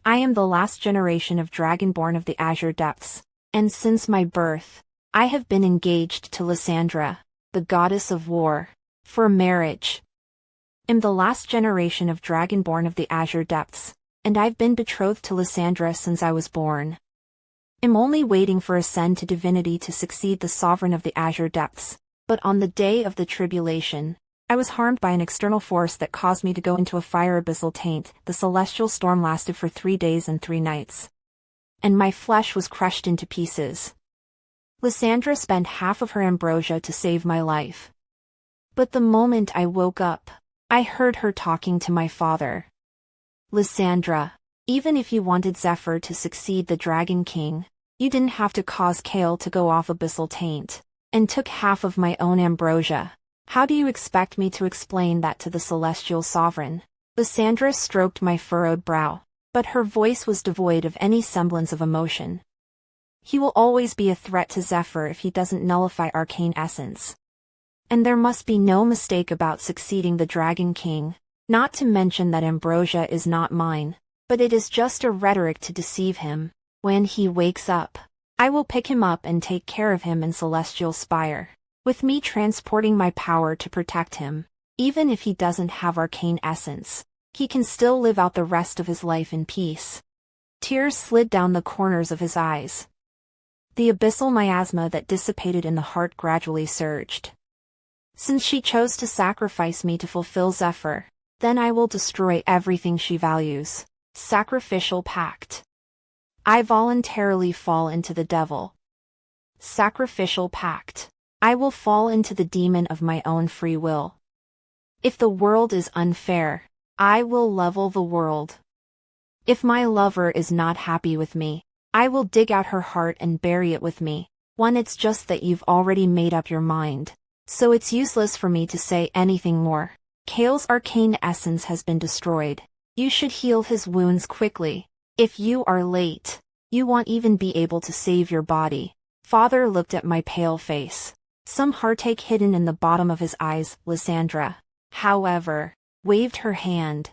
I am the last generation of dragonborn of the azure depths, and since my birth, I have been engaged to Lysandra, the goddess of war, for marriage. Am the last generation of dragonborn of the azure depths, and I've been betrothed to Lysandra since I was born. Am only waiting for ascend to divinity to succeed the sovereign of the azure depths, but on the day of the tribulation, I was harmed by an external force that caused me to go into a fire abyssal taint. The celestial storm lasted for 3 days and 3 nights. And my flesh was crushed into pieces. Lysandra spent half of her ambrosia to save my life. But the moment I woke up, I heard her talking to my father. Lysandra, even if you wanted Zephyr to succeed the Dragon King, you didn't have to cause Kale to go off abyssal taint, and took half of my own ambrosia. How do you expect me to explain that to the celestial sovereign? Lysandra stroked my furrowed brow, but her voice was devoid of any semblance of emotion. He will always be a threat to Zephyr if he doesn't nullify arcane essence. And there must be no mistake about succeeding the Dragon King, not to mention that ambrosia is not mine, but it is just a rhetoric to deceive him. When he wakes up, I will pick him up and take care of him in Celestial Spire, with me transporting my power to protect him. Even if he doesn't have arcane essence, he can still live out the rest of his life in peace. Tears slid down the corners of his eyes. The abyssal miasma that dissipated in the heart gradually surged. Since she chose to sacrifice me to fulfill Zephyr, then I will destroy everything she values. Sacrificial pact. I voluntarily fall into the devil. Sacrificial pact. I will fall into the demon of my own free will. If the world is unfair, I will level the world. If my lover is not happy with me, I will dig out her heart and bury it with me. It's just that you've already made up your mind, so it's useless for me to say anything more. Kale's arcane essence has been destroyed. You should heal his wounds quickly. If you are late, you won't even be able to save your body. Father looked at my pale face, some heartache hidden in the bottom of his eyes. Lysandra, however, waved her hand.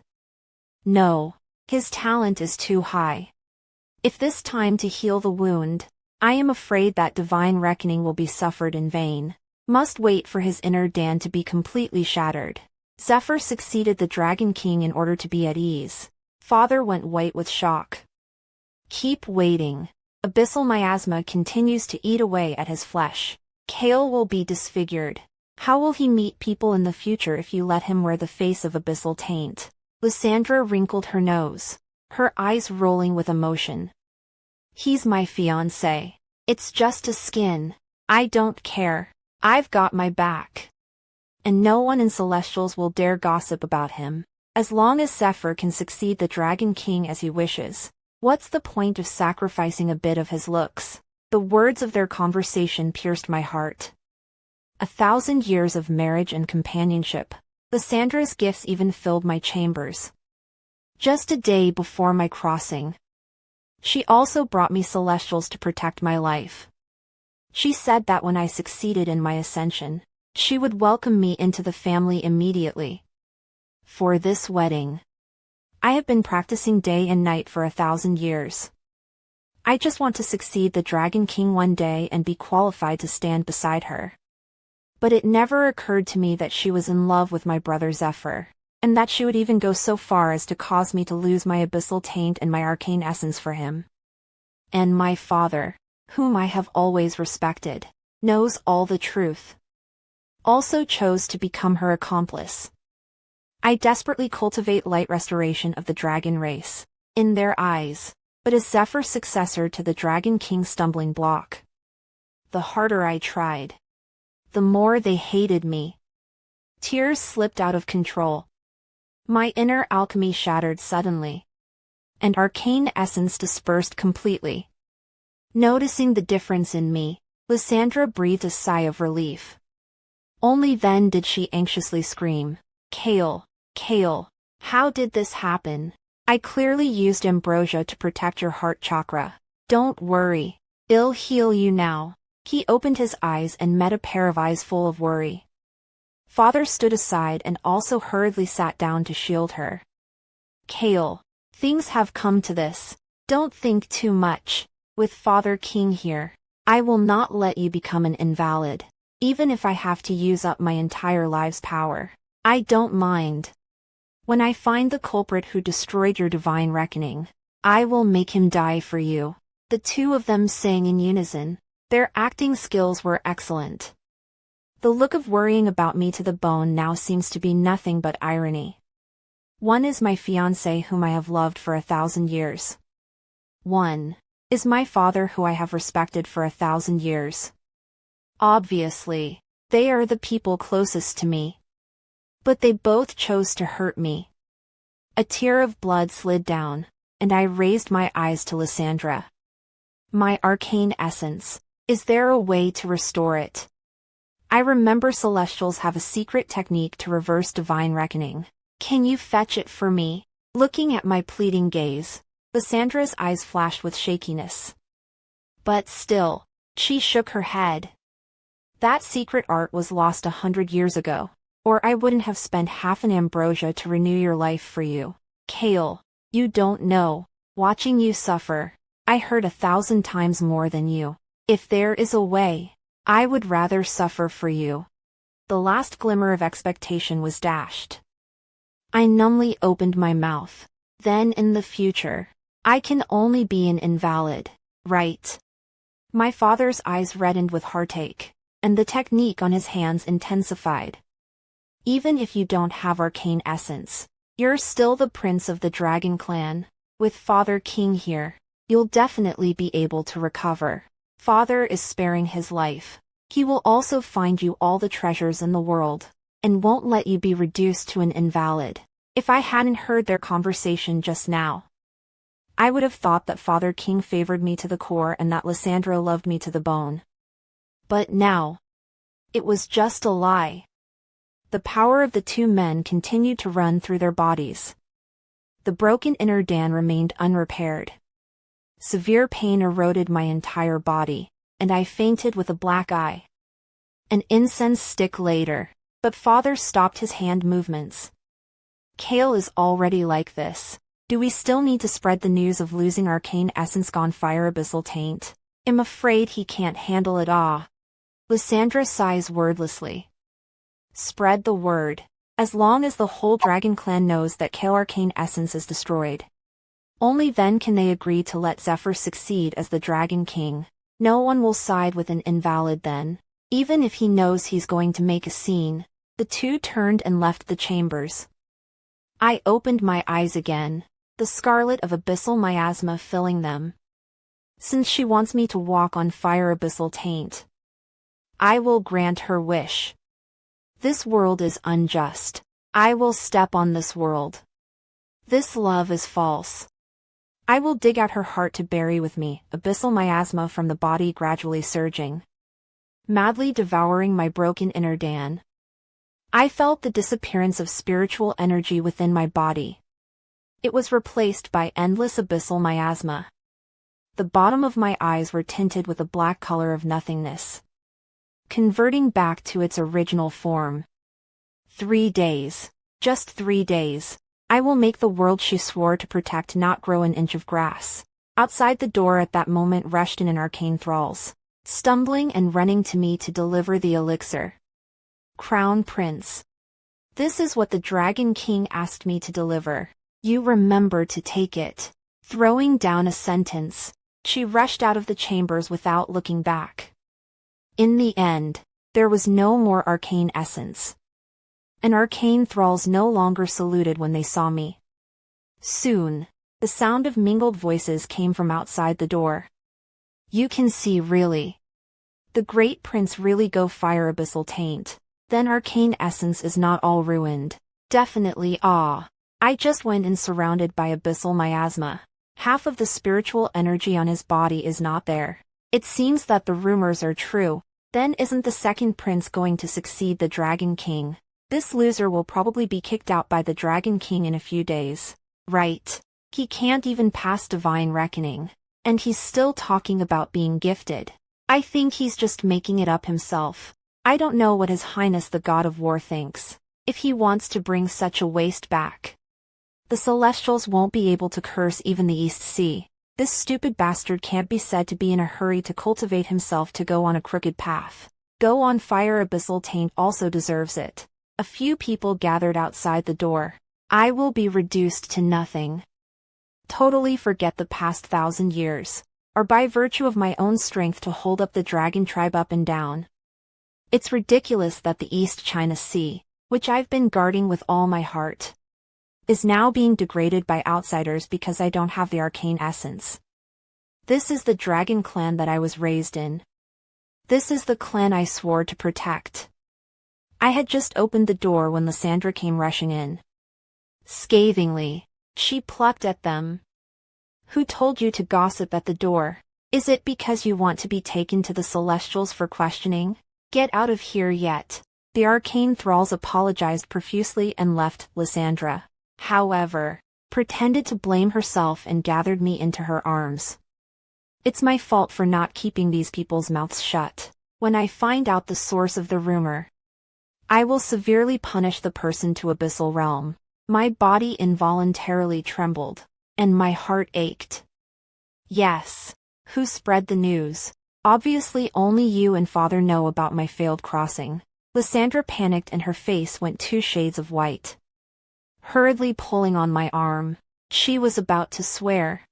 No, his talent is too high. If this time to heal the wound, I am afraid that divine reckoning will be suffered in vain. Must wait for his inner Dan to be completely shattered. Zephyr succeeded the Dragon King in order to be at ease. Father went white with shock. Keep waiting. Abyssal miasma continues to eat away at his flesh. Kale will be disfigured. How will he meet people in the future if you let him wear the face of abyssal taint? Lysandra wrinkled her nose, her eyes rolling with emotion. He's my fiancé. It's just a skin. I don't care. I've got my back. And no one in Celestials will dare gossip about him. As long as Zephyr can succeed the Dragon King as he wishes, what's the point of sacrificing a bit of his looks? The words of their conversation pierced my heart. 1,000 years of marriage and companionship. Lysandra's gifts even filled my chambers. Just a day before my crossing, she also brought me celestials to protect my life. She said that when I succeeded in my ascension, she would welcome me into the family immediately. For this wedding, I have been practicing day and night for 1,000 years. I just want to succeed the Dragon King one day and be qualified to stand beside her. But it never occurred to me that she was in love with my brother Zephyr, and that she would even go so far as to cause me to lose my abyssal taint and my arcane essence for him. And my father, whom I have always respected, knows all the truth. Also chose to become her accomplice. I desperately cultivate light restoration of the dragon race, in their eyes, but as Zephyr's successor to the Dragon King's stumbling block. The harder I tried, the more they hated me. Tears slipped out of control. My inner alchemy shattered suddenly, and arcane essence dispersed completely. Noticing the difference in me, Lysandra breathed a sigh of relief. Only then did she anxiously scream, "Kale, Kale, how did this happen? I clearly used ambrosia to protect your heart chakra. Don't worry, I'll heal you now." He opened his eyes and met a pair of eyes full of worry. Father stood aside and also hurriedly sat down to shield her. "Kale, Things have come to this. Don't think too much. With Father King here, I will not let you become an invalid. Even if I have to use up my entire life's power, I don't mind. When I find the culprit who destroyed your divine reckoning, I will make him die for you." The two of them sang in unison. Their acting skills were excellent. The look of worrying about me to the bone now seems to be nothing but irony. One is my fiancé whom I have loved for 1,000 years. One is my father who I have respected for 1,000 years. Obviously, they are the people closest to me. But they both chose to hurt me. A tear of blood slid down, and I raised my eyes to Lysandra. My arcane essence, is there a way to restore it? I remember Celestials have a secret technique to reverse divine reckoning. Can you fetch it for me? Looking at my pleading gaze, Lysandra's eyes flashed with shakiness. But still, she shook her head. That secret art was lost 100 years ago, or I wouldn't have spent half an ambrosia to renew your life for you. Kale, you don't know. Watching you suffer, I hurt 1,000 times more than you. If there is a way, I would rather suffer for you. The last glimmer of expectation was dashed. I numbly opened my mouth. Then in the future, I can only be an invalid, right? My father's eyes reddened with heartache, and the technique on his hands intensified. Even if you don't have arcane essence, you're still the prince of the dragon clan. With Father King here, you'll definitely be able to recover. Father is sparing his life. He will also find you all the treasures in the world, and won't let you be reduced to an invalid. If I hadn't heard their conversation just now, I would have thought that Father King favored me to the core and that Lysandra loved me to the bone. But now, it was just a lie. The power of the two men continued to run through their bodies. The broken inner Dan remained unrepaired. Severe pain eroded my entire body, and I fainted with a black eye. An incense stick later, but Father stopped his hand movements. Kale is already like this. Do we still need to spread the news of losing arcane essence gone fire abyssal taint? I'm afraid he can't handle it. Lysandra sighs wordlessly. Spread the word. As long as the whole dragon clan knows that Kale arcane essence is destroyed. Only then can they agree to let Zephyr succeed as the dragon king. No one will side with an invalid then. Even if he knows he's going to make a scene. The two turned and left the chambers. I opened my eyes again, the scarlet of abyssal miasma filling them. Since she wants me to walk on fire abyssal taint, I will grant her wish. This world is unjust. I will step on this world. This love is false. I will dig out her heart to bury with me, abyssal miasma from the body gradually surging, madly devouring my broken inner Dan. I felt the disappearance of spiritual energy within my body. It was replaced by endless abyssal miasma. The bottom of my eyes were tinted with a black color of nothingness, converting back to its original form. 3 days. Just 3 days. I will make the world she swore to protect not grow an inch of grass. Outside the door at that moment rushed in an arcane thralls, stumbling and running to me to deliver the elixir. Crown Prince. This is what the Dragon King asked me to deliver. You remember to take it. Throwing down a sentence, she rushed out of the chambers without looking back. In the end, there was no more arcane essence. And arcane thralls no longer saluted when they saw me. Soon, the sound of mingled voices came from outside the door. You can see really. The great prince really go fire abyssal taint. Then arcane essence is not all ruined. Definitely I just went in surrounded by abyssal miasma. Half of the spiritual energy on his body is not there. It seems that the rumors are true. Then isn't the second prince going to succeed the Dragon King? This loser will probably be kicked out by the Dragon King in a few days. Right. He can't even pass divine reckoning. And he's still talking about being gifted. I think he's just making it up himself. I don't know what His Highness the God of War thinks, if he wants to bring such a waste back. The Celestials won't be able to curse even the East Sea. This stupid bastard can't be said to be in a hurry to cultivate himself to go on a crooked path. Go on fire. Abyssal Taint also deserves it. A few people gathered outside the door. I will be reduced to nothing. Totally forget the past 1,000 years. Or by virtue of my own strength to hold up the dragon tribe up and down. It's ridiculous that the East China Sea, which I've been guarding with all my heart, is now being degraded by outsiders because I don't have the arcane essence. This is the dragon clan that I was raised in. This is the clan I swore to protect. I had just opened the door when Lysandra came rushing in. Scathingly, she plucked at them. Who told you to gossip at the door? Is it because you want to be taken to the Celestials for questioning? Get out of here yet. The arcane thralls apologized profusely and left. Lysandra, however, pretended to blame herself and gathered me into her arms. It's my fault for not keeping these people's mouths shut. When I find out the source of the rumor, I will severely punish the person to Abyssal Realm. My body involuntarily trembled, and my heart ached. Yes. Who spread the news? Obviously only you and Father know about my failed crossing. Lysandra panicked and her face went 2 shades of white. Hurriedly pulling on my arm, she was about to swear.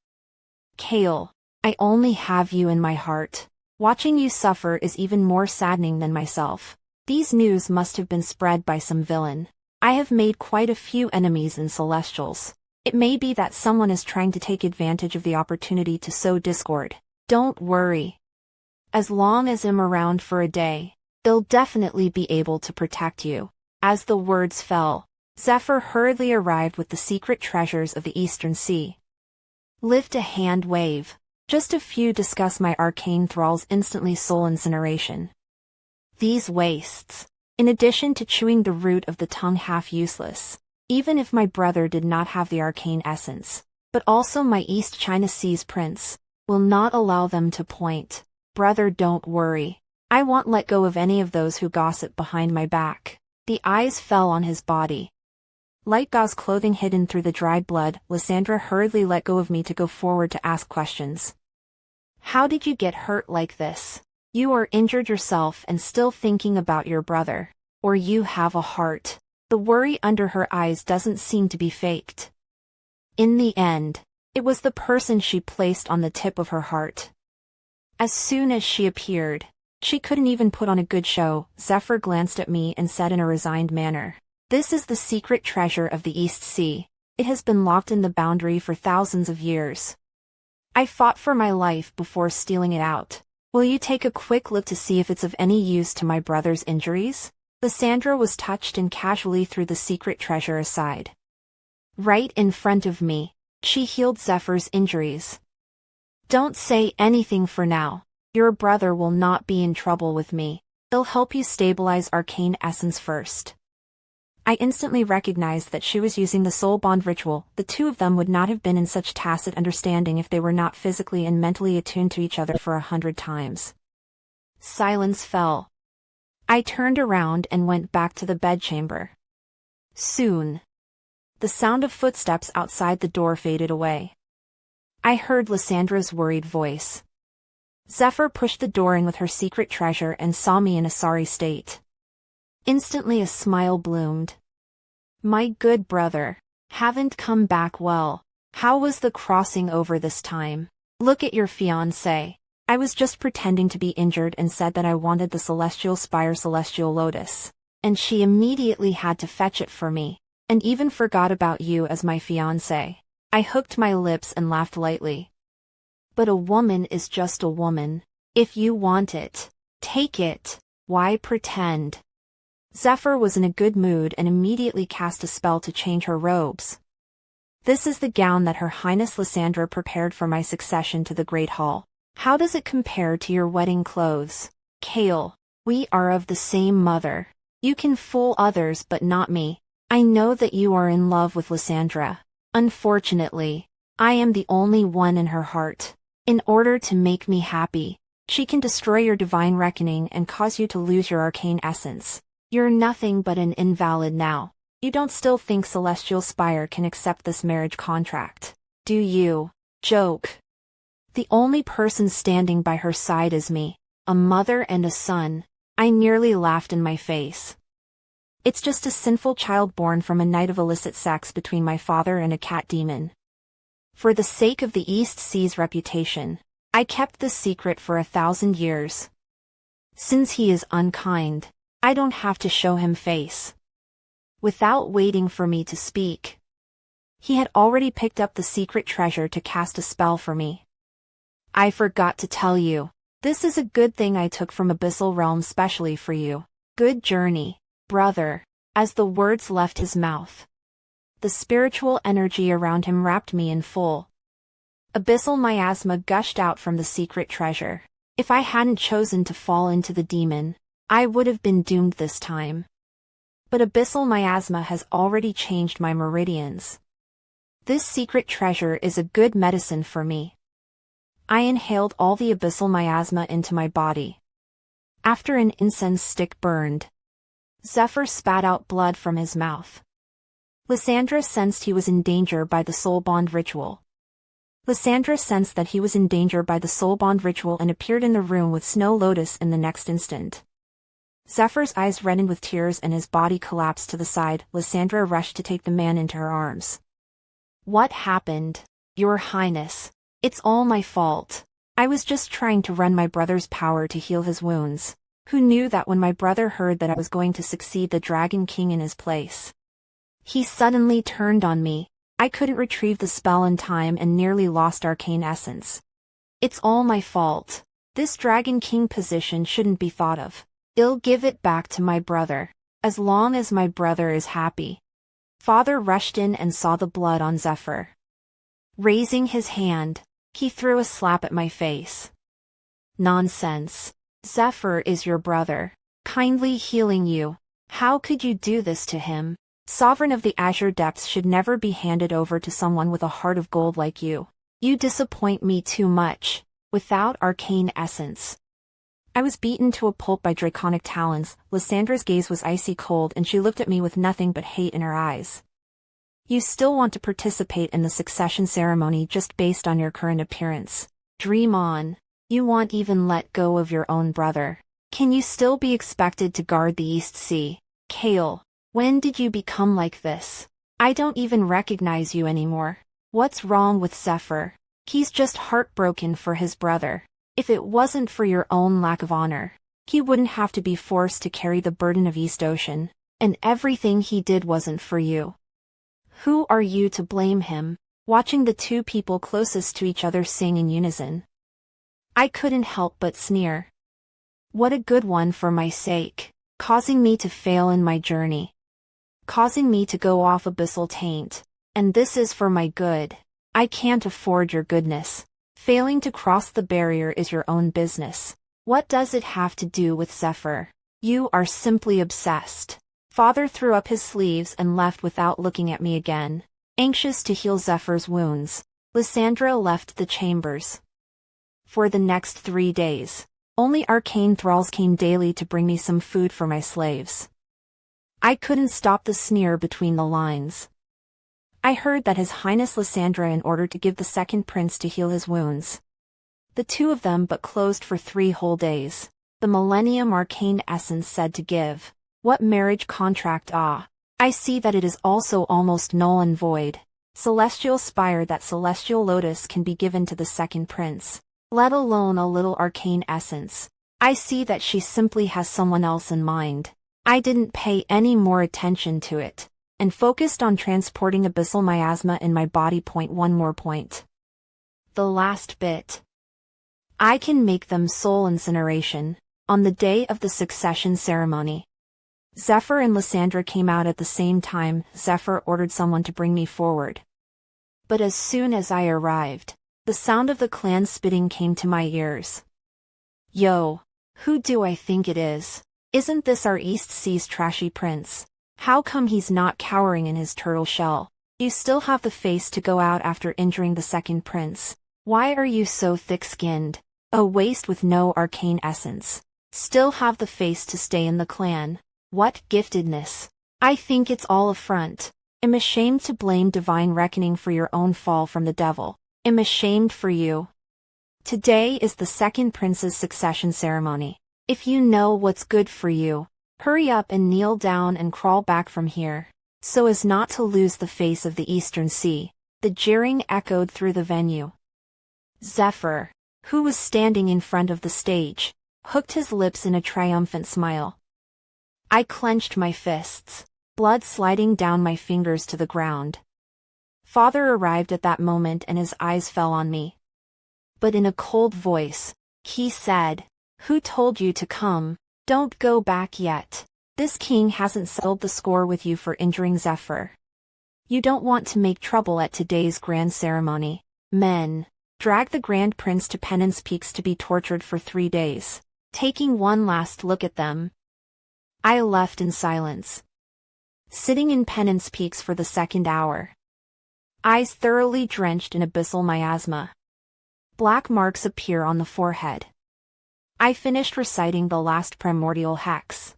Kale, I only have you in my heart. Watching you suffer is even more saddening than myself. These news must have been spread by some villain. I have made quite a few enemies in Celestials. It may be that someone is trying to take advantage of the opportunity to sow discord. Don't worry. As long as I'm around for a day, they'll definitely be able to protect you. As the words fell, Zephyr hurriedly arrived with the secret treasures of the Eastern Sea. Lift a hand wave. Just a few discuss my arcane thralls instantly soul incineration. These wastes, in addition to chewing the root of the tongue half useless, even if my brother did not have the arcane essence, but also my East China Sea's prince, will not allow them to point. Brother, don't worry. I won't let go of any of those who gossip behind my back. The eyes fell on his body. Light gauze clothing hidden through the dried blood, Lysandra hurriedly let go of me to go forward to ask questions. How did you get hurt like this? You are injured yourself and still thinking about your brother. Or you have a heart. The worry under her eyes doesn't seem to be faked. In the end, it was the person she placed on the tip of her heart. As soon as she appeared, she couldn't even put on a good show. Zephyr glanced at me and said in a resigned manner, "This is the secret treasure of the East Sea. It has been locked in the boundary for thousands of years. I fought for my life before stealing it out. Will you take a quick look to see if it's of any use to my brother's injuries?" Lysandra was touched and casually threw the secret treasure aside. Right in front of me, she healed Zephyr's injuries. Don't say anything for now. Your brother will not be in trouble with me. They'll help you stabilize arcane essence first. I instantly recognized that she was using the soul bond ritual. The two of them would not have been in such tacit understanding if they were not physically and mentally attuned to each other for 100 times. Silence fell. I turned around and went back to the bedchamber. Soon, the sound of footsteps outside the door faded away. I heard Lysandra's worried voice. Zephyr pushed the door in with her secret treasure and saw me in a sorry state. Instantly a smile bloomed. My good brother, haven't come back well. How was the crossing over this time? Look at your fiancée. I was just pretending to be injured and said that I wanted the Celestial Spire Celestial Lotus. And she immediately had to fetch it for me, and even forgot about you as my fiancé. I hooked my lips and laughed lightly. But a woman is just a woman. If you want it, take it. Why pretend? Zephyr was in a good mood and immediately cast a spell to change her robes. This is the gown that Her Highness Lysandra prepared for my succession to the Great Hall. How does it compare to your wedding clothes? Kale, we are of the same mother. You can fool others but not me. I know that you are in love with Lysandra. Unfortunately, I am the only one in her heart. In order to make me happy, she can destroy your divine reckoning and cause you to lose your arcane essence. You're nothing but an invalid now. You don't still think Celestial Spire can accept this marriage contract, do you? Joke. The only person standing by her side is me, a mother and a son. I nearly laughed in my face. It's just a sinful child born from a night of illicit sex between my father and a cat demon. For the sake of the East Sea's reputation, I kept this secret for 1,000 years. Since he is unkind, I don't have to show him face. Without waiting for me to speak, he had already picked up the secret treasure to cast a spell for me. I forgot to tell you, this is a good thing I took from Abyssal Realm specially for you. Good journey, brother. As the words left his mouth, the spiritual energy around him wrapped me in full. Abyssal miasma gushed out from the secret treasure. If I hadn't chosen to fall into the demon, I would have been doomed this time. But abyssal miasma has already changed my meridians. This secret treasure is a good medicine for me. I inhaled all the abyssal miasma into my body. After an incense stick burned, Zephyr spat out blood from his mouth. Lysandra sensed he was in danger by the soul bond ritual. Lysandra sensed that he was in danger by the soul bond ritual and appeared in the room with Snow Lotus in the next instant. Zephyr's eyes reddened with tears and his body collapsed to the side. Lysandra rushed to take the man into her arms. What happened, Your Highness? It's all my fault. I was just trying to run my brother's power to heal his wounds. Who knew that when my brother heard that I was going to succeed the Dragon King in his place, he suddenly turned on me. I couldn't retrieve the spell in time and nearly lost arcane essence. It's all my fault. This Dragon King position shouldn't be thought of. I'll give it back to my brother, as long as my brother is happy. Father rushed in and saw the blood on Zephyr. Raising his hand, he threw a slap at my face. Nonsense. Zephyr is your brother, kindly healing you. How could you do this to him? Sovereign of the Azure Depths should never be handed over to someone with a heart of gold like you. You disappoint me too much. Without arcane essence, I was beaten to a pulp by draconic talons. Lysandra's gaze was icy cold and she looked at me with nothing but hate in her eyes. You still want to participate in the succession ceremony just based on your current appearance. Dream on. You won't even let go of your own brother. Can you still be expected to guard the East Sea? Kale, when did you become like this? I don't even recognize you anymore. What's wrong with Zephyr? He's just heartbroken for his brother. If it wasn't for your own lack of honor, he wouldn't have to be forced to carry the burden of East Ocean, and everything he did wasn't for you. Who are you to blame him? Watching the two people closest to each other sing in unison, I couldn't help but sneer. What a good one for my sake, causing me to fail in my journey, causing me to go off abyssal taint, and this is for my good. I can't afford your goodness. Failing to cross the barrier is your own business. What does it have to do with Zephyr? You are simply obsessed. Father threw up his sleeves and left without looking at me again. Anxious to heal Zephyr's wounds, Lysandra left the chambers. For the next 3 days, only arcane thralls came daily to bring me some food for my slaves. I couldn't stop the sneer between the lines. I heard that His Highness Lysandra ordered to give the second prince to heal his wounds. The two of them but closed for 3 whole days. The Millennium Arcane Essence said to give. What marriage contract? Ah, I see that it is also almost null and void. Celestial Spire. That Celestial Lotus can be given to the second prince, let alone a little arcane essence. I see that she simply has someone else in mind. I didn't pay any more attention to it, and focused on transporting abyssal miasma in my body. One more point. The last bit. I can make them soul incineration, on the day of the succession ceremony. Zephyr and Lysandra came out at the same time. Zephyr ordered someone to bring me forward. But as soon as I arrived, the sound of the clan spitting came to my ears. Yo, who do I think it is? Isn't this our East Sea's trashy prince? How come he's not cowering in his turtle shell? You still have the face to go out after injuring the second prince. Why are you so thick-skinned? A waste with no arcane essence. Still have the face to stay in the clan. What giftedness! I think it's all a front. I'm ashamed to blame divine reckoning for your own fall from the devil. I'm ashamed for you. Today is the second prince's succession ceremony. If you know what's good for you, hurry up and kneel down and crawl back from here, so as not to lose the face of the Eastern Sea. The jeering echoed through the venue. Zephyr, who was standing in front of the stage, hooked his lips in a triumphant smile. I clenched my fists, blood sliding down my fingers to the ground. Father arrived at that moment and his eyes fell on me. But in a cold voice, he said, "Who told you to come? Don't go back yet. This king hasn't settled the score with you for injuring Zephyr. You don't want to make trouble at today's grand ceremony. Men, drag the Grand Prince to Penance Peaks to be tortured for 3 days." Taking one last look at them, I left in silence. Sitting in Penance Peaks for the second hour, eyes thoroughly drenched in abyssal miasma. Black marks appear on the forehead. I finished reciting the last primordial hex.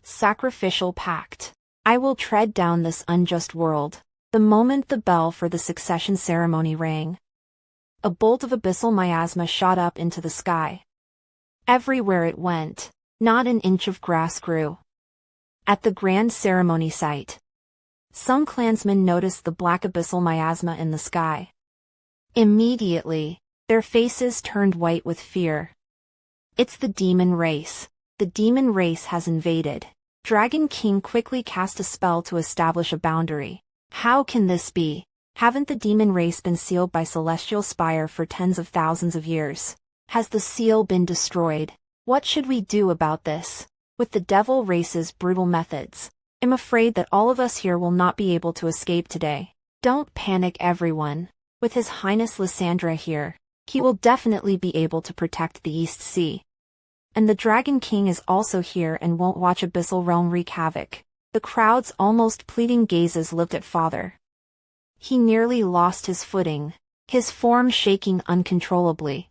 Sacrificial pact. I will tread down this unjust world. The moment the bell for the succession ceremony rang, a bolt of abyssal miasma shot up into the sky. Everywhere it went, not an inch of grass grew. At the grand ceremony site, some clansmen noticed the black abyssal miasma in the sky. Immediately, their faces turned white with fear. It's the demon race. The demon race has invaded. Dragon King quickly cast a spell to establish a boundary. How can this be? Haven't the demon race been sealed by celestial spire for tens of thousands of years? Has the seal been destroyed? What should we do about this? With the devil race's brutal methods, I'm afraid that all of us here will not be able to escape today. Don't panic, everyone. With His Highness Lysandra here, he will definitely be able to protect the East Sea. And the Dragon King is also here and won't watch Abyssal Realm wreak havoc. The crowd's almost pleading gazes looked at Father. He nearly lost his footing, his form shaking uncontrollably.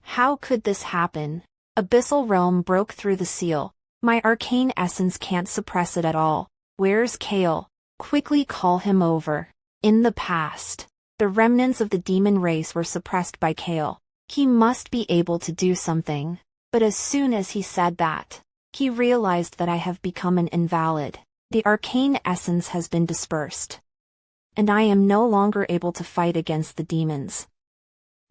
How could this happen? Abyssal Realm broke through the seal. My arcane essence can't suppress it at all. Where's Kale? Quickly call him over. In the past, the remnants of the demon race were suppressed by Kale. He must be able to do something. But as soon as he said that, he realized that I have become an invalid. The arcane essence has been dispersed, and I am no longer able to fight against the demons.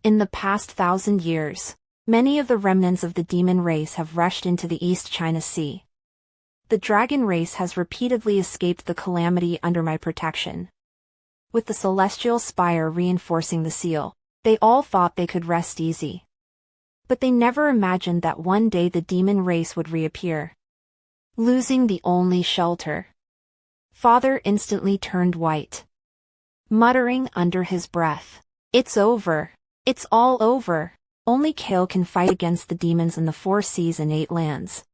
In the past 1,000 years, many of the remnants of the demon race have rushed into the East China Sea. The dragon race has repeatedly escaped the calamity under my protection. With the celestial spire reinforcing the seal, they all thought they could rest easy. But they never imagined that one day the demon race would reappear, losing the only shelter. Father instantly turned white, muttering under his breath, "It's over. It's all over. Only Kale can fight against the demons in the 4 seas and 8 lands.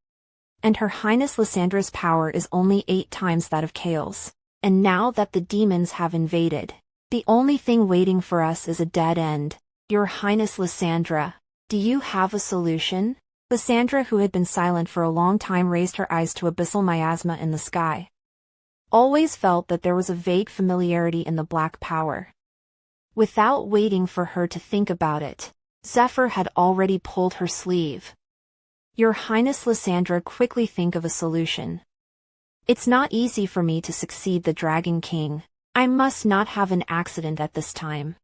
And Her Highness Lysandra's power is only 8 times that of Kale's. And now that the demons have invaded, the only thing waiting for us is a dead end. Your Highness Lysandra, do you have a solution?" Lysandra, who had been silent for a long time, raised her eyes to abyssal miasma in the sky. Always felt that there was a vague familiarity in the black power. Without waiting for her to think about it, Zephyr had already pulled her sleeve. "Your Highness Lysandra, quickly think of a solution. It's not easy for me to succeed the Dragon King. I must not have an accident at this time.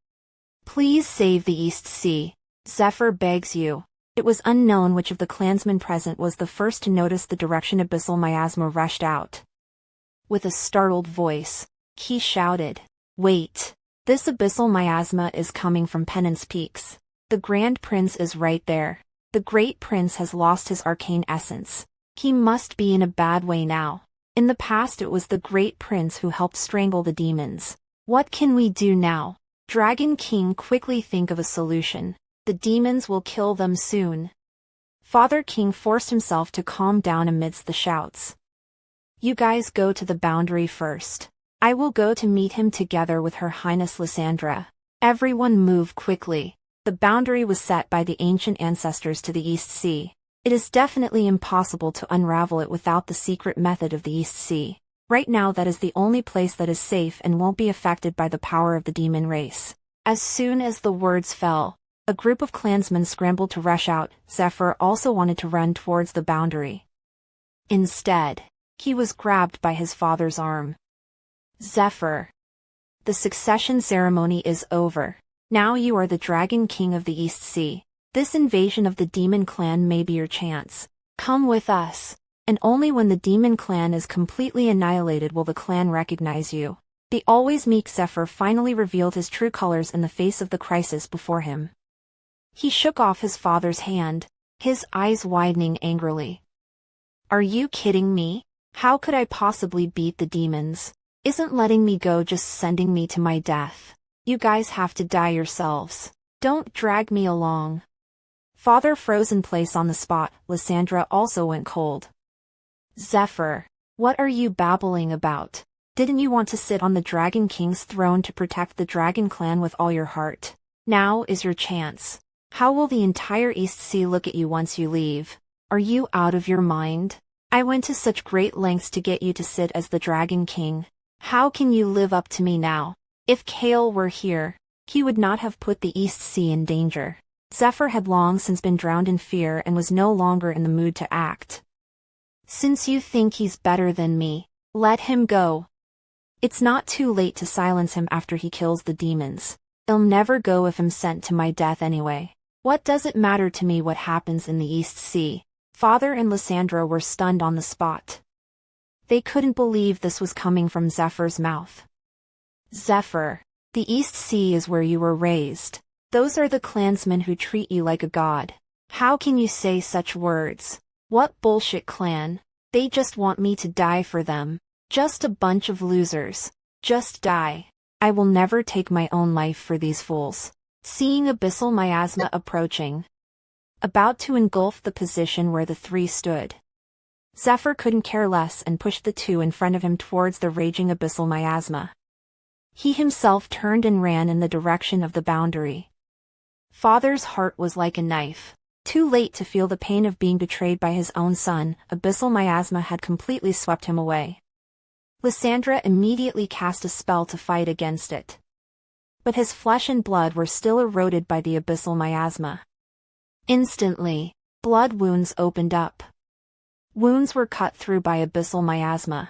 Please save the East Sea. Zephyr begs you." It was unknown which of the clansmen present was the first to notice the direction abyssal miasma rushed out. With a startled voice, he shouted, "Wait! This abyssal miasma is coming from Penance Peaks. The Grand Prince is right there. The Great Prince has lost his arcane essence. He must be in a bad way now. In the past it was the Great Prince who helped strangle the demons. What can we do now? Dragon King, quickly think of a solution. The demons will kill them soon." Father King forced himself to calm down amidst the shouts. "You guys go to the boundary first. I will go to meet him together with Her Highness Lysandra. Everyone move quickly." The boundary was set by the ancient ancestors to the East Sea. It is definitely impossible to unravel it without the secret method of the East Sea. Right now that is the only place that is safe and won't be affected by the power of the demon race. As soon as the words fell, a group of clansmen scrambled to rush out. Zephyr also wanted to run towards the boundary. Instead, he was grabbed by his father's arm. Zephyr. The succession ceremony is over. Now you are the Dragon King of the East Sea. This invasion of the demon clan may be your chance. Come with us. And only when the demon clan is completely annihilated will the clan recognize you. The always meek Zephyr finally revealed his true colors in the face of the crisis before him. He shook off his father's hand, his eyes widening angrily. Are you kidding me? How could I possibly beat the demons? Isn't letting me go just sending me to my death? You guys have to die yourselves. Don't drag me along. Father froze in place on the spot. Lysandra also went cold. Zephyr, what are you babbling about? Didn't you want to sit on the Dragon King's throne to protect the Dragon Clan with all your heart? Now is your chance. How will the entire East Sea look at you once you leave? Are you out of your mind? I went to such great lengths to get you to sit as the Dragon King. How can you live up to me now? If Kale were here, he would not have put the East Sea in danger. Zephyr had long since been drowned in fear and was no longer in the mood to act. Since you think he's better than me, let him go. It's not too late to silence him after he kills the demons. He'll never go if I'm sent to my death anyway. What does it matter to me what happens in the East Sea? Father and Lysandra were stunned on the spot. They couldn't believe this was coming from Zephyr's mouth. Zephyr, the East Sea is where you were raised. Those are the clansmen who treat you like a god. How can you say such words? What bullshit clan? They just want me to die for them. Just a bunch of losers. Just die. I will never take my own life for these fools. Seeing abyssal miasma approaching, about to engulf the position where the three stood, Zephyr couldn't care less and pushed the two in front of him towards the raging abyssal miasma. He himself turned and ran in the direction of the boundary. Father's heart was like a knife. Too late to feel the pain of being betrayed by his own son, abyssal miasma had completely swept him away. Lysandra immediately cast a spell to fight against it. But his flesh and blood were still eroded by the abyssal miasma. Instantly, blood wounds opened up. Wounds were cut through by abyssal miasma.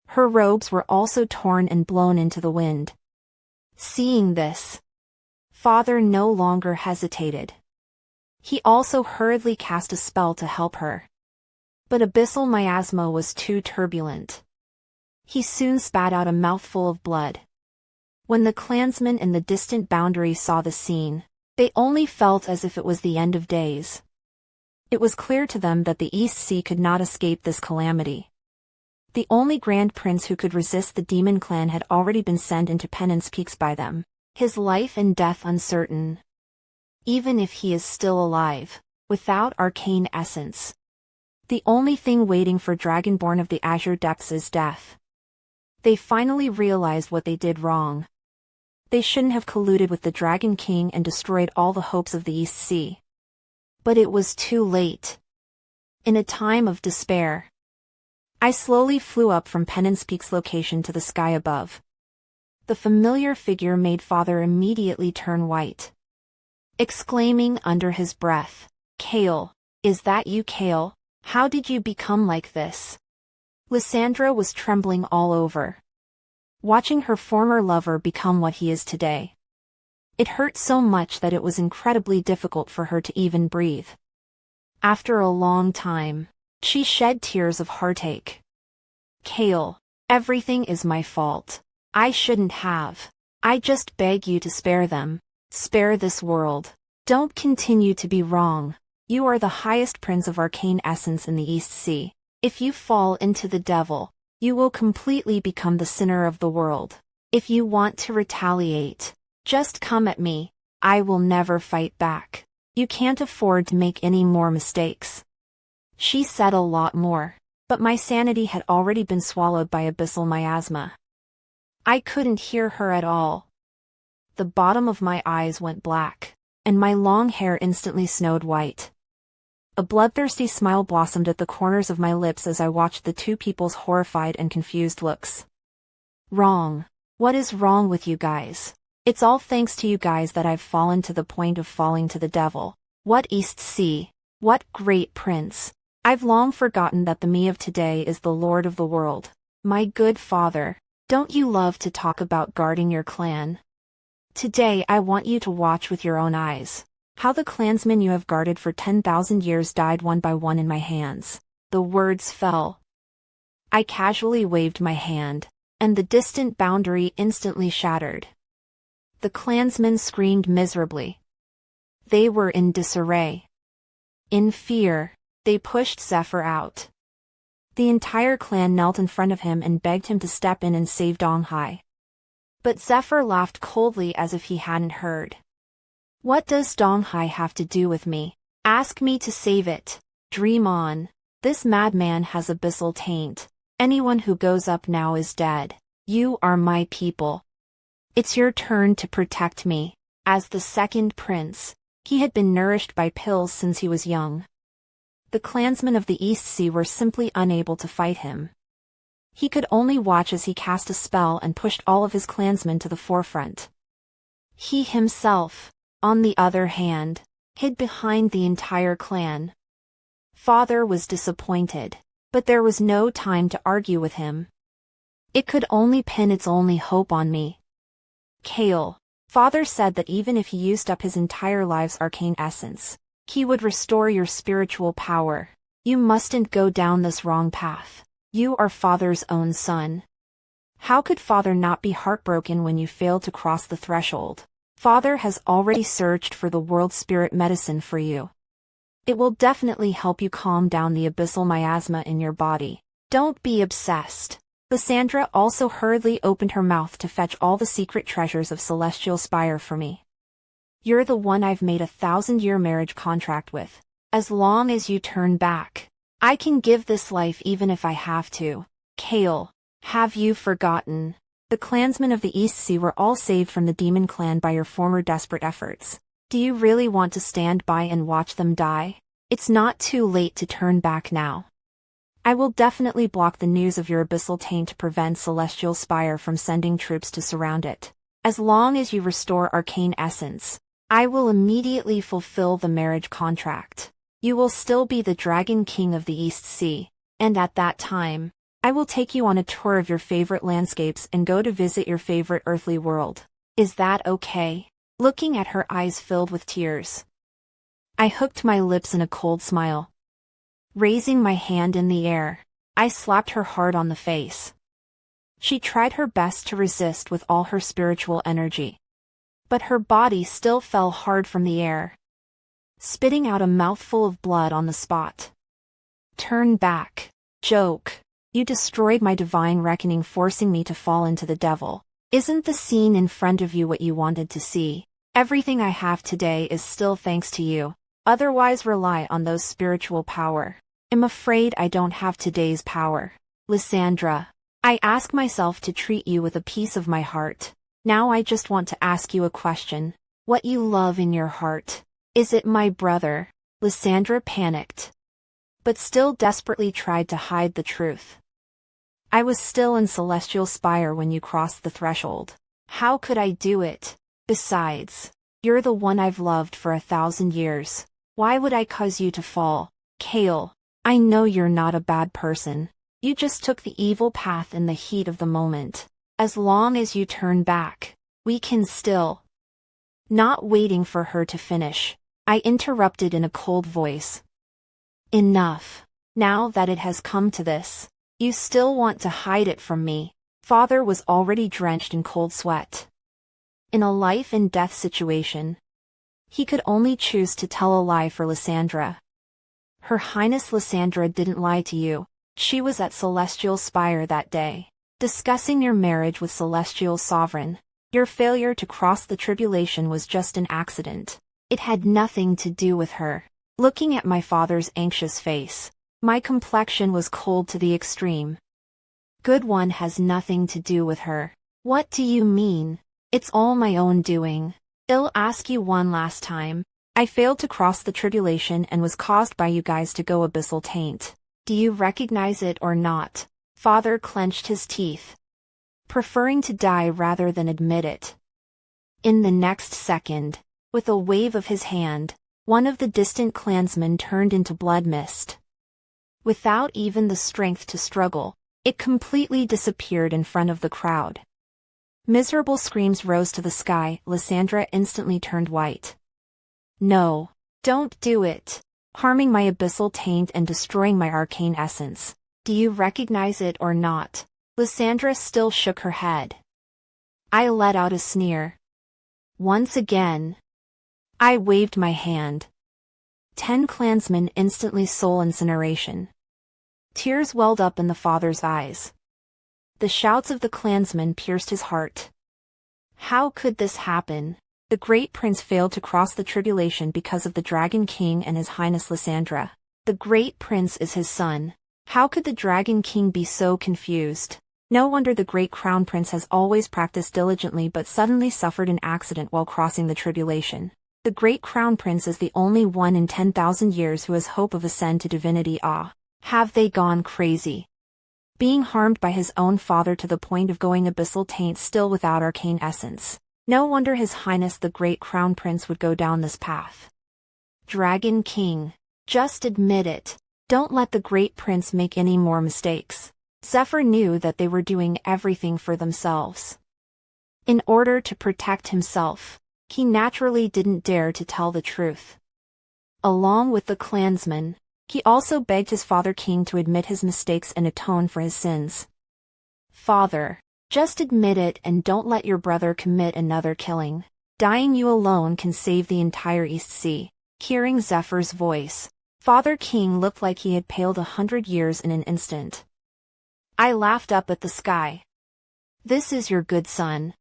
Her robes were also torn and blown into the wind. Seeing this, Father no longer hesitated. He also hurriedly cast a spell to help her. But abyssal miasma was too turbulent. He soon spat out a mouthful of blood. When the clansmen in the distant boundary saw the scene, they only felt as if it was the end of days. It was clear to them that the East Sea could not escape this calamity. The only Grand Prince who could resist the demon clan had already been sent into penance peaks by them, his life and death uncertain. Even if he is still alive, without arcane essence, the only thing waiting for Dragonborn of the Azure Depths is death. They finally realized what they did wrong. They shouldn't have colluded with the Dragon King and destroyed all the hopes of the East Sea. But it was too late. In a time of despair, I slowly flew up from Penance Peak's location to the sky above. The familiar figure made Father immediately turn white, exclaiming under his breath, "Kale, is that you, Kale? How did you become like this?" Lysandra was trembling all over, watching her former lover become what he is today. It hurt so much that it was incredibly difficult for her to even breathe. After a long time, she shed tears of heartache. "Kale, everything is my fault. I shouldn't have. I just beg you to spare them. Spare this world. Don't continue to be wrong. You are the highest prince of arcane essence in the East Sea. If you fall into the devil, you will completely become the sinner of the world. If you want to retaliate, just come at me. I will never fight back. You can't afford to make any more mistakes." She said a lot more, but my sanity had already been swallowed by abyssal miasma. I couldn't hear her at all. The bottom of my eyes went black, and my long hair instantly snowed white. A bloodthirsty smile blossomed at the corners of my lips as I watched the two people's horrified and confused looks. Wrong. What is wrong with you guys? It's all thanks to you guys that I've fallen to the point of falling to the devil. What East Sea? What great prince? I've long forgotten that the me of today is the lord of the world. My good father, don't you love to talk about guarding your clan? Today I want you to watch with your own eyes how the clansmen you have guarded for 10,000 years died one by one in my hands. The words fell. I casually waved my hand, and the distant boundary instantly shattered. The clansmen screamed miserably. They were in disarray. In fear, they pushed Zephyr out. The entire clan knelt in front of him and begged him to step in and save Donghai. But Zephyr laughed coldly as if he hadn't heard. What does Donghai have to do with me? Ask me to save it. Dream on. This madman has abyssal taint. Anyone who goes up now is dead. You are my people. It's your turn to protect me. As the second prince, he had been nourished by pills since he was young. The clansmen of the East Sea were simply unable to fight him. He could only watch as he cast a spell and pushed all of his clansmen to the forefront. He himself, on the other hand, hid behind the entire clan. Father was disappointed, but there was no time to argue with him. It could only pin its only hope on me. Kale. Father said that even if he used up his entire life's arcane essence, he would restore your spiritual power. You mustn't go down this wrong path. You are Father's own son. How could Father not be heartbroken when you failed to cross the threshold? Father has already searched for the world spirit medicine for you. It will definitely help you calm down the abyssal miasma in your body. Don't be obsessed. Lysandra also hurriedly opened her mouth to fetch all the secret treasures of Celestial Spire for me. You're the one I've made a 1,000-year marriage contract with. As long as you turn back, I can give this life even if I have to. Kale, have you forgotten? The clansmen of the East Sea were all saved from the demon clan by your former desperate efforts. Do you really want to stand by and watch them die? It's not too late to turn back now. I will definitely block the news of your abyssal taint to prevent Celestial Spire from sending troops to surround it. As long as you restore arcane essence, I will immediately fulfill the marriage contract. You will still be the Dragon King of the East Sea, and at that time, I will take you on a tour of your favorite landscapes and go to visit your favorite earthly world. Is that okay? Looking at her eyes filled with tears, I hooked my lips in a cold smile. Raising my hand in the air, I slapped her hard on the face. She tried her best to resist with all her spiritual energy, but her body still fell hard from the air, spitting out a mouthful of blood on the spot. Turn back. Joke. You destroyed my divine reckoning, forcing me to fall into the devil. Isn't the scene in front of you what you wanted to see? Everything I have today is still thanks to you. Otherwise rely on those spiritual power. I'm afraid I don't have today's power. Lysandra, I ask myself to treat you with a piece of my heart. Now I just want to ask you a question. What you love in your heart. Is it my brother? Lysandra panicked, but still desperately tried to hide the truth. I was still in Celestial Spire when you crossed the threshold. How could I do it? Besides, you're the one I've loved for 1,000 years. Why would I cause you to fall? Kale, I know you're not a bad person. You just took the evil path in the heat of the moment. As long as you turn back, we can still. Not waiting for her to finish, I interrupted in a cold voice. Enough. Now that it has come to this, you still want to hide it from me. Father was already drenched in cold sweat. In a life and death situation, he could only choose to tell a lie for Lysandra. Her Highness Lysandra didn't lie to you. She was at Celestial Spire that day, discussing your marriage with Celestial Sovereign. Your failure to cross the tribulation was just an accident. It had nothing to do with her. Looking at my father's anxious face, my complexion was cold to the extreme. Good one has nothing to do with her. What do you mean? It's all my own doing. I'll ask you one last time. I failed to cross the tribulation and was caused by you guys to go abyssal taint. Do you recognize it or not? Father clenched his teeth, preferring to die rather than admit it. In the next second, with a wave of his hand, one of the distant clansmen turned into blood mist. Without even the strength to struggle, it completely disappeared in front of the crowd. Miserable screams rose to the sky. Lysandra instantly turned white. No, don't do it. Harming my abyssal taint and destroying my arcane essence. Do you recognize it or not? Lysandra still shook her head. I let out a sneer. Once again. I waved my hand. 10 clansmen instantly soul incineration. Tears welled up in the father's eyes. The shouts of the clansmen pierced his heart. How could this happen? The great prince failed to cross the tribulation because of the Dragon King and His Highness Lysandra. The great prince is his son. How could the Dragon King be so confused? No wonder the great crown prince has always practiced diligently but suddenly suffered an accident while crossing the tribulation. The great crown prince is the only one in 10,000 years who has hope of ascend to divinity. Have they gone crazy? Being harmed by his own father to the point of going abyssal taint still without arcane essence. No wonder His Highness the great crown prince would go down this path. Dragon King. Just admit it. Don't let the great prince make any more mistakes. Zephyr knew that they were doing everything for themselves. In order to protect himself, he naturally didn't dare to tell the truth. Along with the clansmen, he also begged his father king to admit his mistakes and atone for his sins. Father, just admit it and don't let your brother commit another killing. Dying you alone can save the entire East Sea. Hearing Zephyr's voice, Father King looked like he had paled 100 years in an instant. I laughed up at the sky. This is your good son.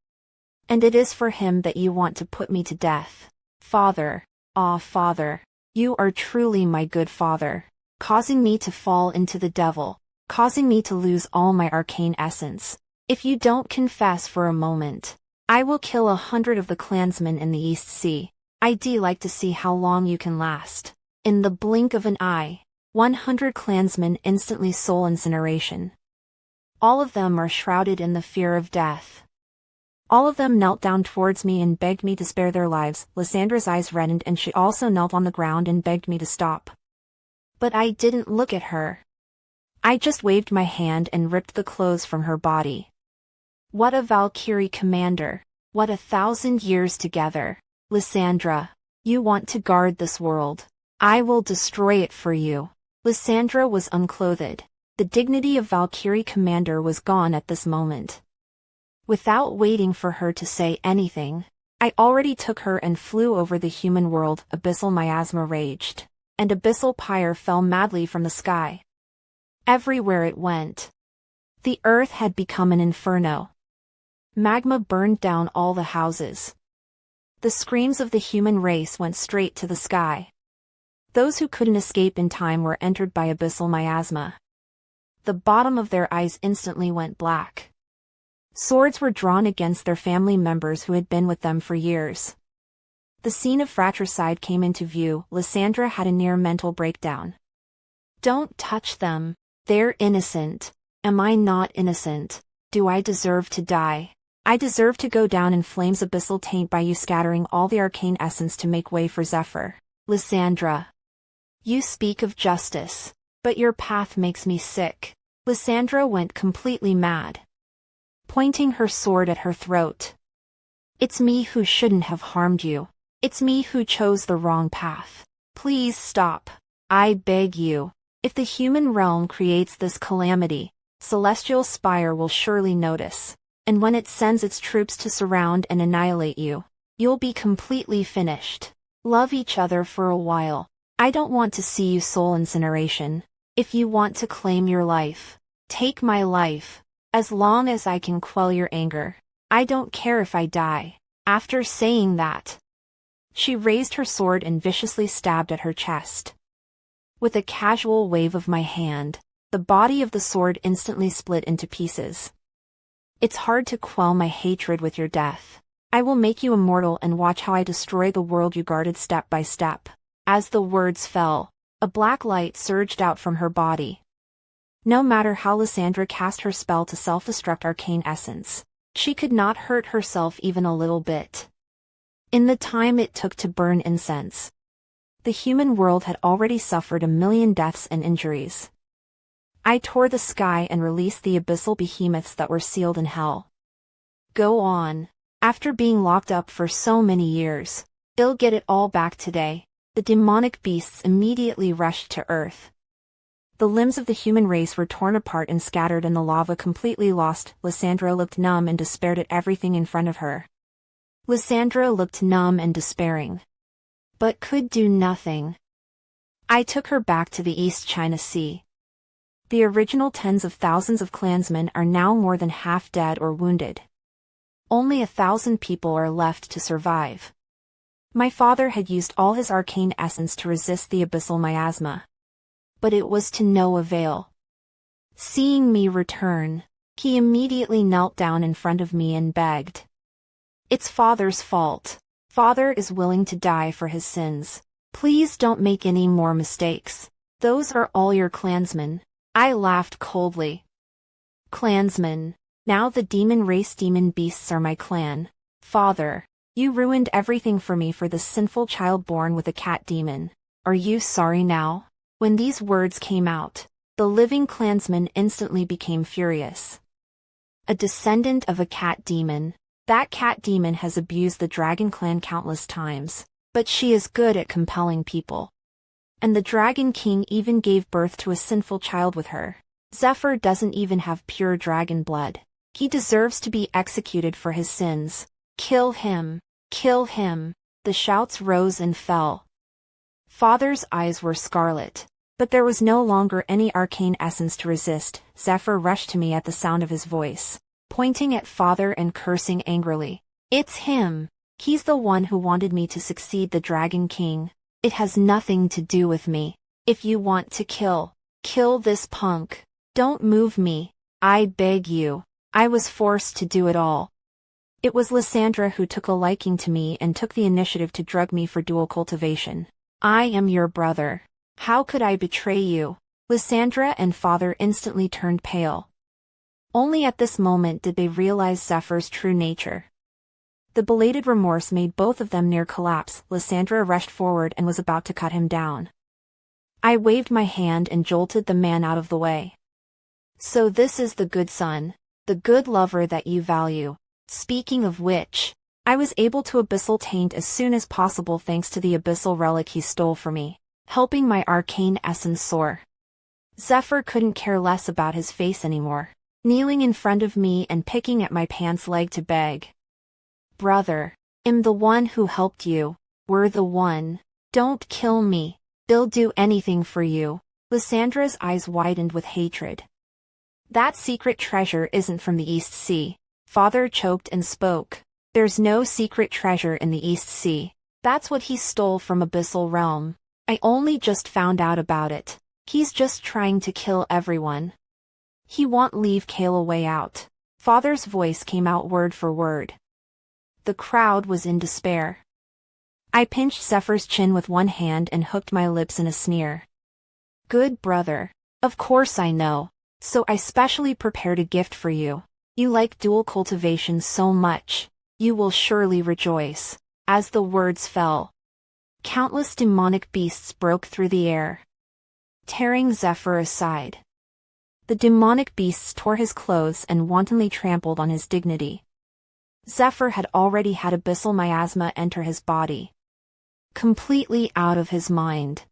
And it is for him that you want to put me to death. Father, Father, you are truly my good father, causing me to fall into the devil, causing me to lose all my arcane essence. If you don't confess for a moment, I will kill 100 of the clansmen in the East Sea. I'd like to see how long you can last. In the blink of an eye, 100 clansmen instantly soul incineration. All of them are shrouded in the fear of death. All of them knelt down towards me and begged me to spare their lives. Lysandra's eyes reddened and she also knelt on the ground and begged me to stop. But I didn't look at her. I just waved my hand and ripped the clothes from her body. What a Valkyrie commander. What 1,000 years together. Lysandra, you want to guard this world. I will destroy it for you. Lysandra was unclothed. The dignity of Valkyrie commander was gone at this moment. Without waiting for her to say anything, I already took her and flew over the human world. Abyssal miasma raged, and abyssal pyre fell madly from the sky. Everywhere it went, the earth had become an inferno. Magma burned down all the houses. The screams of the human race went straight to the sky. Those who couldn't escape in time were entered by abyssal miasma. The bottom of their eyes instantly went black. Swords were drawn against their family members who had been with them for years. The scene of fratricide came into view. Lysandra had a near mental breakdown. Don't touch them. They're innocent. Am I not innocent? Do I deserve to die? I deserve to go down in flames. Abyssal taint by you scattering all the arcane essence to make way for Zephyr. Lysandra. You speak of justice, but your path makes me sick. Lysandra went completely mad, pointing her sword at her throat. It's me who shouldn't have harmed you. It's me who chose the wrong path. Please stop. I beg you. If the human realm creates this calamity, Celestial Spire will surely notice. And when it sends its troops to surround and annihilate you, you'll be completely finished. Love each other for a while. I don't want to see you soul incineration. If you want to claim your life, take my life. As long as I can quell your anger, I don't care if I die. After saying that, she raised her sword and viciously stabbed at her chest. With a casual wave of my hand, the body of the sword instantly split into pieces. It's hard to quell my hatred with your death. I will make you immortal and watch how I destroy the world you guarded step by step. As the words fell, a black light surged out from her body. No matter how Lysandra cast her spell to self-destruct arcane essence, she could not hurt herself even a little bit. In the time it took to burn incense, the human world had already suffered 1,000,000 deaths and injuries. I tore the sky and released the abyssal behemoths that were sealed in hell. Go on. After being locked up for so many years, I'll get it all back today. The demonic beasts immediately rushed to earth. The limbs of the human race were torn apart and scattered in the lava, completely lost. Lysandra looked numb and despaired at everything in front of her. Lysandra looked numb and despairing, but could do nothing. I took her back to the East China Sea. The original tens of thousands of clansmen are now more than half dead or wounded. Only 1,000 people are left to survive. My father had used all his arcane essence to resist the abyssal miasma, but it was to no avail. Seeing me return, he immediately knelt down in front of me and begged. It's father's fault. Father is willing to die for his sins. Please don't make any more mistakes. Those are all your clansmen. I laughed coldly. Clansmen. Now the demon race demon beasts are my clan. Father, you ruined everything for me, for the sinful child born with a cat demon. Are you sorry now? When these words came out, the living clansman instantly became furious. A descendant of a cat demon. That cat demon has abused the dragon clan countless times, but she is good at compelling people. And the Dragon King even gave birth to a sinful child with her. Zephyr doesn't even have pure dragon blood. He deserves to be executed for his sins. Kill him! Kill him! The shouts rose and fell. Father's eyes were scarlet, but there was no longer any arcane essence to resist. Zephyr rushed to me at the sound of his voice, pointing at father and cursing angrily. It's him! He's the one who wanted me to succeed the Dragon King. It has nothing to do with me. If you want to kill this punk. Don't move me. I beg you. I was forced to do it all. It was Lysandra who took a liking to me and took the initiative to drug me for dual cultivation. I am your brother. How could I betray you? Lysandra and father instantly turned pale. Only at this moment did they realize Zephyr's true nature. The belated remorse made both of them near collapse. Lysandra rushed forward and was about to cut him down. I waved my hand and jolted the man out of the way. So this is the good son, the good lover that you value. Speaking of which, I was able to abyssal taint as soon as possible thanks to the abyssal relic he stole from me, helping my arcane essence soar. Zephyr couldn't care less about his face anymore, kneeling in front of me and picking at my pants leg to beg. Brother, I'm the one who helped you. We're the one. Don't kill me. They'll do anything for you. Lysandra's eyes widened with hatred. That secret treasure isn't from the East Sea. Father choked and spoke. There's no secret treasure in the East Sea. That's what he stole from Abyssal Realm. I only just found out about it. He's just trying to kill everyone. He won't leave Kale a way out. Father's voice came out word for word. The crowd was in despair. I pinched Zephyr's chin with one hand and hooked my lips in a sneer. Good brother. Of course I know. So I specially prepared a gift for you. You like dual cultivation so much. You will surely rejoice. As the words fell, countless demonic beasts broke through the air, tearing Zephyr aside. The demonic beasts tore his clothes and wantonly trampled on his dignity. Zephyr had already had abyssal miasma enter his body, completely out of his mind.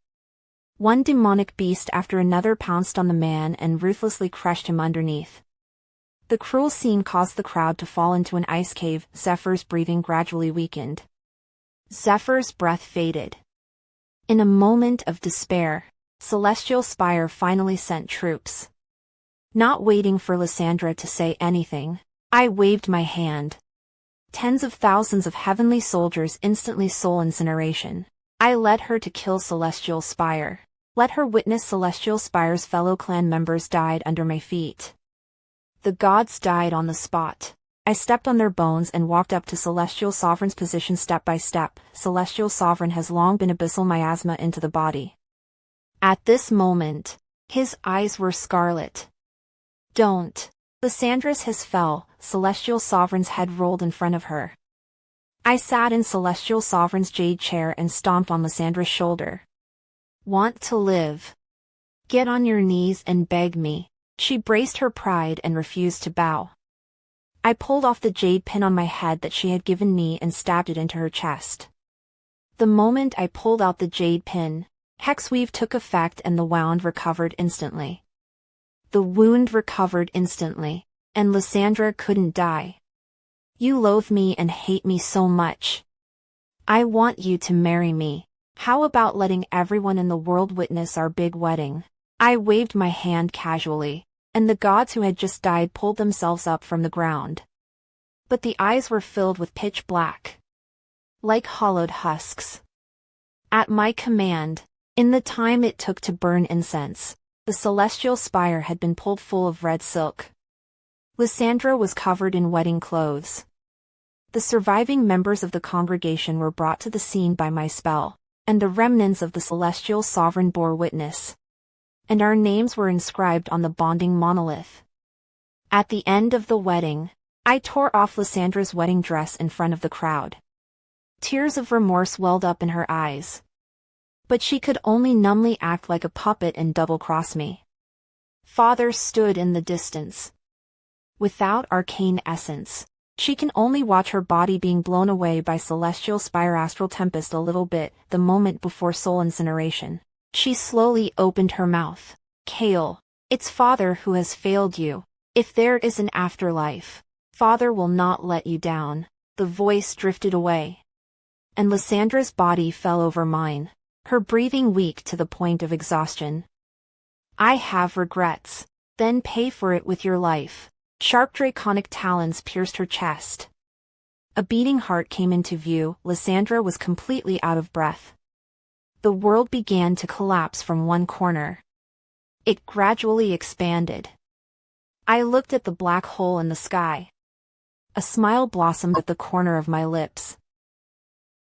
One demonic beast after another pounced on the man and ruthlessly crushed him underneath. The cruel scene caused the crowd to fall into an ice cave. Zephyr's breathing gradually weakened. Zephyr's breath faded. In a moment of despair, Celestial Spire finally sent troops. Not waiting for Lysandra to say anything, I waved my hand. Tens of thousands of heavenly soldiers instantly soul incineration. I led her to kill Celestial Spire. Let her witness Celestial Spire's fellow clan members died under my feet. The gods died on the spot. I stepped on their bones and walked up to Celestial Sovereign's position step by step. Celestial Sovereign has long been abyssal miasma into the body. At this moment, his eyes were scarlet. Don't. Lysandra's hiss fell, Celestial Sovereign's head rolled in front of her. I sat in Celestial Sovereign's jade chair and stomped on Lysandra's shoulder. Want to live? Get on your knees and beg me. She braced her pride and refused to bow. I pulled off the jade pin on my head that she had given me and stabbed it into her chest. The moment I pulled out the jade pin, Hexweave took effect and the wound recovered instantly. The wound recovered instantly, and Lysandra couldn't die. You loathe me and hate me so much. I want you to marry me. How about letting everyone in the world witness our big wedding? I waved my hand casually, and the gods who had just died pulled themselves up from the ground. But the eyes were filled with pitch black, like hollowed husks. At my command, in the time it took to burn incense, the celestial spire had been pulled full of red silk. Lysandra was covered in wedding clothes. The surviving members of the congregation were brought to the scene by my spell, and the remnants of the celestial sovereign bore witness. And our names were inscribed on the bonding monolith. At the end of the wedding, I tore off Lysandra's wedding dress in front of the crowd. Tears of remorse welled up in her eyes. But she could only numbly act like a puppet and double-cross me. Father stood in the distance. Without arcane essence, she can only watch her body being blown away by celestial spire astral tempest a little bit, the moment before soul incineration. She slowly opened her mouth. Kale, it's Father who has failed you. If there is an afterlife, Father will not let you down. The voice drifted away. And Lysandra's body fell over mine, her breathing weak to the point of exhaustion. I have regrets. Then pay for it with your life. Sharp draconic talons pierced her chest. A beating heart came into view. Lysandra was completely out of breath. The world began to collapse from one corner. It gradually expanded. I looked at the black hole in the sky. A smile blossomed at the corner of my lips.